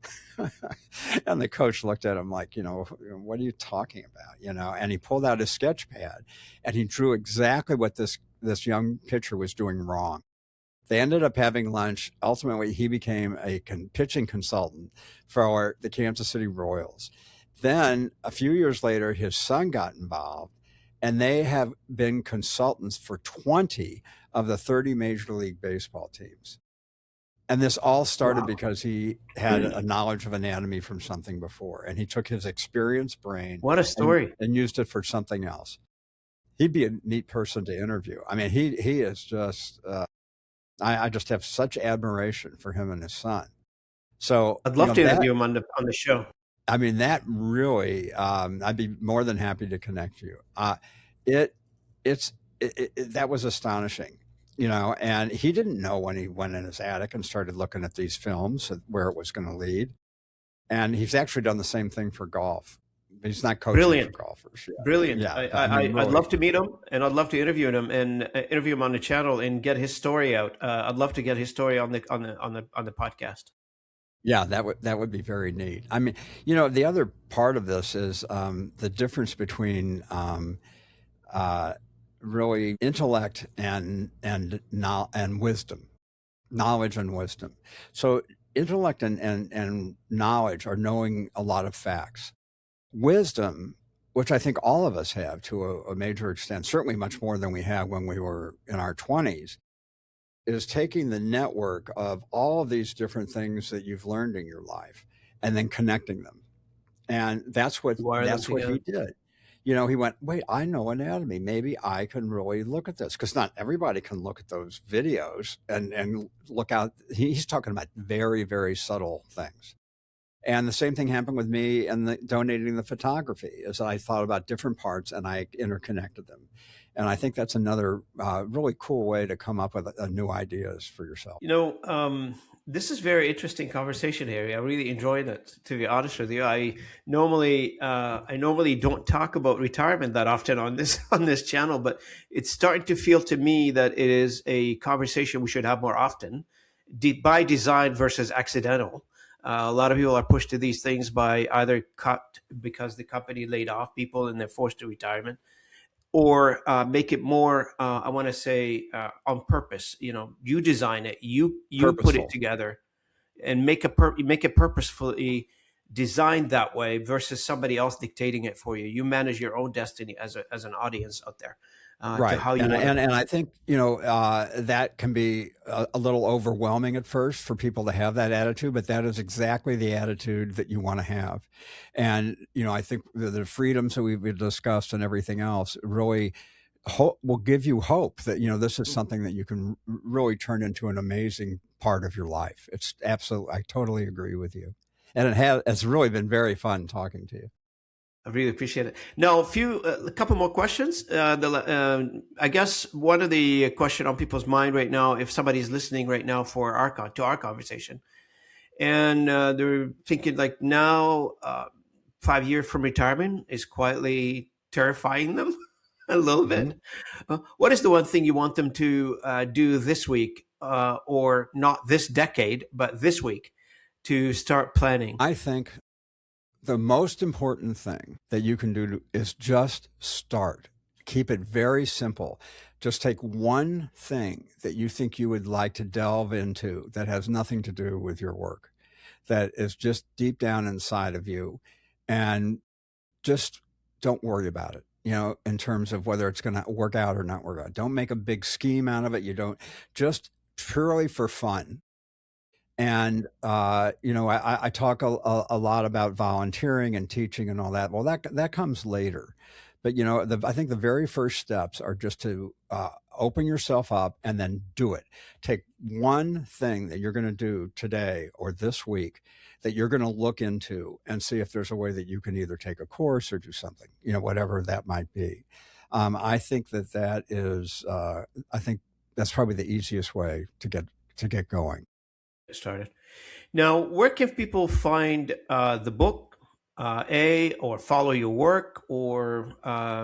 And the coach looked at him like, what are you talking about? And he pulled out his sketch pad, and he drew exactly what this young pitcher was doing wrong. They ended up having lunch. Ultimately, he became a pitching consultant for the Kansas City Royals. Then a few years later, his son got involved, and they have been consultants for 20 of the 30 Major League Baseball teams. And this all started because he had a knowledge of anatomy from something before, and he took his experienced brain. What a story. And used it for something else. He'd be a neat person to interview. I mean, he is just, I just have such admiration for him and his son. So I'd love to interview him on the show. I mean, that really, I'd be more than happy to connect you. That was astonishing, and he didn't know when he went in his attic and started looking at these films where it was going to lead. And he's actually done the same thing for golf, He's not coaching for Brilliant. golfers. Brilliant. Yeah. I mean, I'd really, love to meet him, and I'd love to interview him and interview him on the channel and get his story out. I'd love to get his story on the podcast. yeah, that would be very neat. I mean, the other part of this is the difference between uh, really intellect and wisdom, knowledge and wisdom. So intellect and knowledge are knowing a lot of facts. Wisdom, which I think all of us have to a major extent, certainly much more than we had when we were in our 20s, is taking the network of all of these different things that you've learned in your life and then connecting them. And that's what Wire them that's what he together. did. He went, wait, I know anatomy. Maybe I can really look at this, because not everybody can look at those videos and look out. He's talking about very, very subtle things. And the same thing happened with me and donating the photography, is I thought about different parts and I interconnected them. And I think that's another really cool way to come up with new ideas for yourself. This is very interesting conversation, Harry. I really enjoyed it. To be honest with you, I normally don't talk about retirement that often on this on this channel, but it's starting to feel to me that it is a conversation we should have more often, by design versus accidental. A lot of people are pushed to these things by either cut because the company laid off people and they're forced to retirement, or make it more, I want to say, on purpose. You design it, you put it Purposeful. together, and make it purposefully designed that way versus somebody else dictating it for you. You manage your own destiny as an audience out there, to Right. how you And, want to. and, and I think, that can be a little overwhelming at first for people to have that attitude, but that is exactly the attitude that you want to have. And, I think the freedoms that we've discussed and everything else really will give you hope that, this is something that you can really turn into an amazing part of your life. It's absolutely, I totally agree with you. And it's really been very fun talking to you. I really appreciate it. Now, a couple more questions. I guess one of the question on people's mind right now, if somebody's listening right now for our conversation, and they're thinking like now, 5 years from retirement is quietly terrifying them a little Mhm. bit. What is the one thing you want them to do this week, or not this decade, but this week, to start planning? I think the most important thing that you can do is just start. Keep it very simple. Just take one thing that you think you would like to delve into that has nothing to do with your work, that is just deep down inside of you, and just don't worry about it, in terms of whether it's going to work out or not work out. Don't make a big scheme out of it. You don't, just purely for fun. And I talk a lot about volunteering and teaching and all that. Well, that comes later, but I think the very first steps are just to open yourself up and then do it. Take one thing that you're going to do today or this week that you're going to look into and see if there's a way that you can either take a course or do something, whatever that might be. I think that is. I think that's probably the easiest way to get going. Started. Now, where can people find the book, or follow your work, or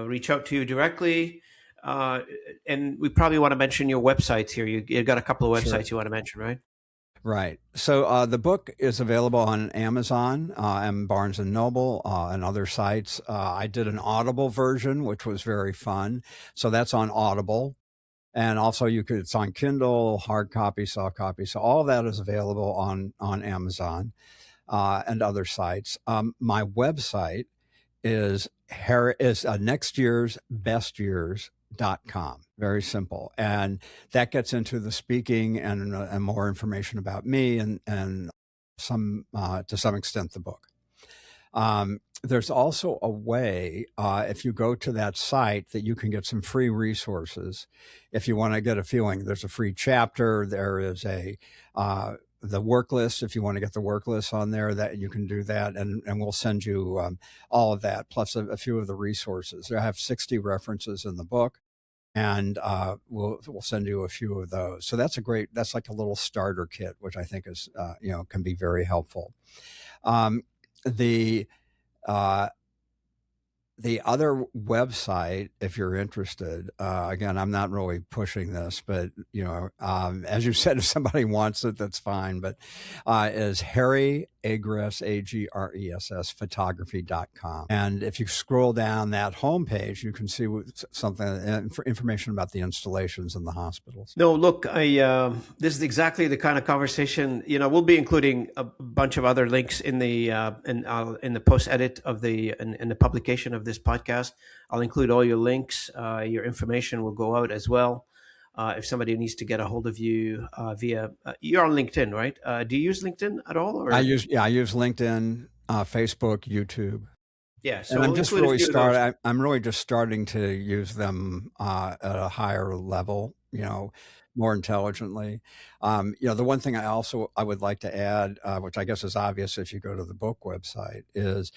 reach out to you directly? Uh, and we probably want to mention your websites here. You got a couple of Sure. websites you want to mention, right? Right. So the book is available on Amazon and Barnes and Noble and other sites. I did an Audible version, which was very fun. So that's on Audible. And also it's on Kindle, hard copy, soft copy. So all of that is available on Amazon and other sites. My website is next year's best years.com. Very simple. And that gets into the speaking and more information about me and to some extent, the book. There's also a way, if you go to that site, that you can get some free resources. If you want to get a feeling, there's a free chapter. There is the work list. If you want to get the work list on there, that you can do that, and we'll send you all of that, plus a few of the resources. I have 60 references in the book, and we'll send you a few of those. So that's like a little starter kit, which I think is can be very helpful. The uh, the other website, if you're interested, again, I'm not really pushing this, but as you said, if somebody wants it, that's fine. But is Harry Agress, Agress, photography.com. And if you scroll down that homepage, you can see something, information about the installations in the hospitals. No, look, I this is exactly the kind of conversation. We'll be including a bunch of other links in the post edit of in the publication of this podcast. I'll include all your links. Your information will go out as well. If somebody needs to get a hold of you via, you're on LinkedIn, right? Do you use LinkedIn at all, or I use LinkedIn, Facebook, YouTube. yeah? So And I'm we'll just include a really few of those. I'm really just starting to use them at a higher level, more intelligently. The one thing I would like to add, which I guess is obvious if you go to the book website, is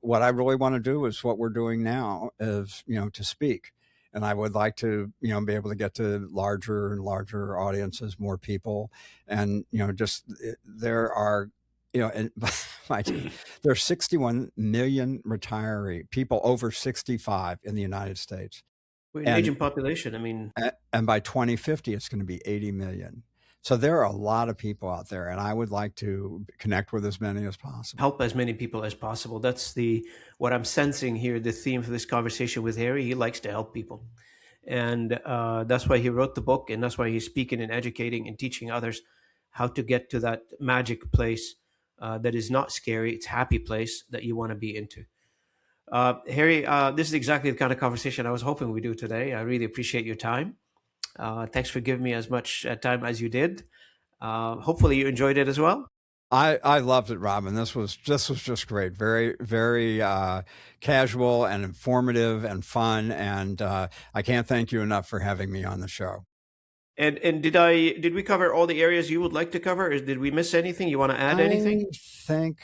what I really want to do is what we're doing now is to speak, and I would like to be able to get to larger and larger audiences, more people, and just there are and there are 61 million retiree people over 65 in the United States. We're an And aging population. I mean, and by 2050 it's going to be 80 million. So there are a lot of people out there, and I would like to connect with as many as possible. help as many people as possible. That's the what I'm sensing here. The theme for this conversation with Harry. He likes to help people, and that's why he wrote the book, and that's why he's speaking and educating and teaching others how to get to that magic place that is not scary. It's a happy place that you want to be into. Harry, this is exactly the kind of conversation I was hoping we do today. I really appreciate your time. Thanks for giving me as much time as you did. Hopefully, you enjoyed it as well. I loved it, Robin. This was just great. Very, very casual and informative and fun. And I can't thank you enough for having me on the show. And did we cover all the areas you would like to cover? Or did we miss anything? You want to add anything? I think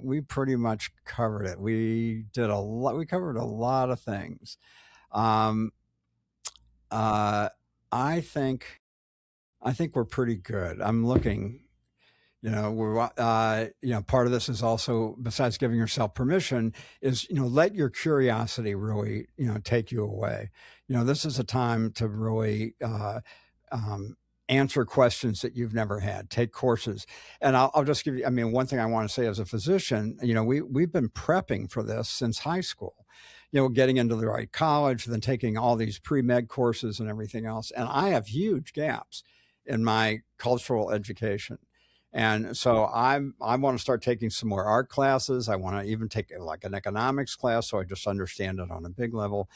we pretty much covered it. We did a lot. We covered a lot of things. Um, uh, I think I think we're pretty good. I'm looking. Part of this is also, besides giving yourself permission, is let your curiosity really take you away. This is a time to really um, answer questions that you've never had. Take courses, and I'll just give you. I mean, one thing I want to say as a physician, we've been prepping for this since high school. Getting into the right college, then taking all these pre-med courses and everything else. And I have huge gaps in my cultural education. And so I want to start taking some more art classes. I want to even take like an economics class so I just understand it on a big level.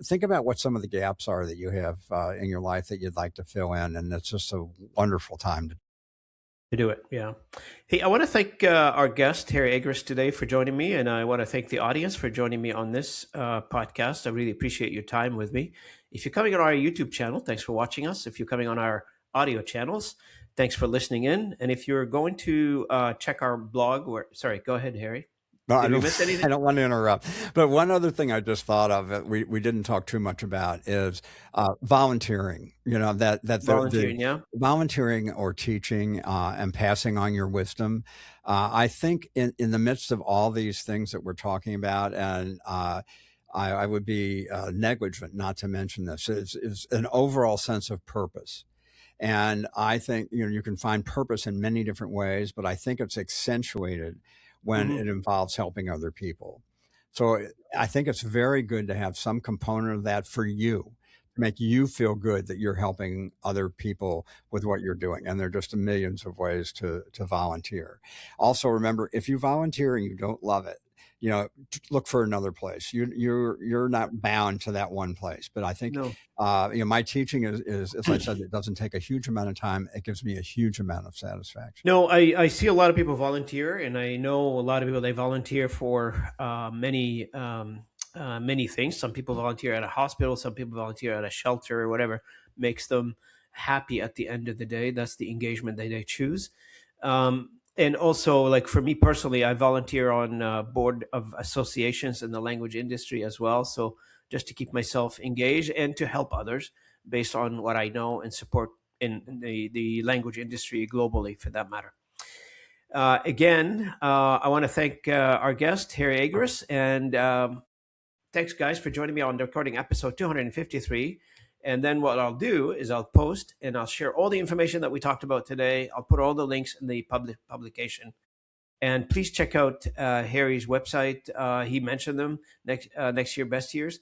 Think about what some of the gaps are that you have in your life that you'd like to fill in, and it's just a wonderful time To do it, yeah. Hey, I want to thank our guest, Harry Agress, today for joining me, and I want to thank the audience for joining me on this podcast. I really appreciate your time with me. If you're coming on our YouTube channel, thanks for watching us. If you're coming on our audio channels, thanks for listening in. And if you're going to check our blog, sorry, go ahead, Harry. No, Did we miss anything? I don't want to interrupt. But one other thing I just thought of that we didn't talk too much about is volunteering. The Volunteering, yeah. volunteering or teaching and passing on your wisdom. I think in the midst of all these things that we're talking about, and I would be negligent not to mention this, is an overall sense of purpose. And I think, you can find purpose in many different ways, but I think it's accentuated when Hmm. it involves helping other people. So I think it's very good to have some component of that for you to make you feel good that you're helping other people with what you're doing. And there are just millions of ways to volunteer. Also, remember, if you volunteer and you don't love it, look for another place. You're not bound to that one place. But I think No. my teaching is, as I said, it doesn't take a huge amount of time. It gives me a huge amount of satisfaction. No, I see a lot of people volunteer, and I know a lot of people they volunteer for many things. Some people volunteer at a hospital, some people volunteer at a shelter or whatever makes them happy at the end of the day. That's the engagement that they choose. And also, like for me personally, I volunteer on board of associations in the language industry as well. So just to keep myself engaged and to help others based on what I know and support in the language industry globally, for that matter. Again, I want to thank our guest, Harry Agress, and thanks, guys, for joining me on the recording episode 253. And then what I'll do is I'll post and I'll share all the information that we talked about today. I'll put all the links in the publication. And please check out Harry's website. He mentioned them next year, best years.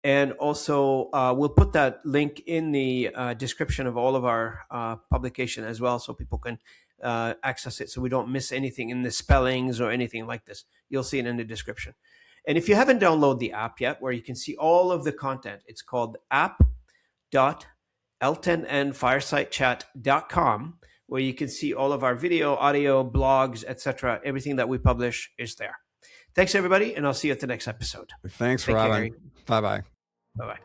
And also, we'll put that link in the description of all of our publication as well, so people can access it, so we don't miss anything in the spellings or anything like this. You'll see it in the description. And if you haven't downloaded the app yet, where you can see all of the content, it's called app.l10nfiresidechat.com, where you can see all of our video, audio, blogs, etc. Everything that we publish is there. Thanks, everybody, and I'll see you at the next episode. Thanks, Take care, Robin. Harry. Bye-bye. Bye-bye.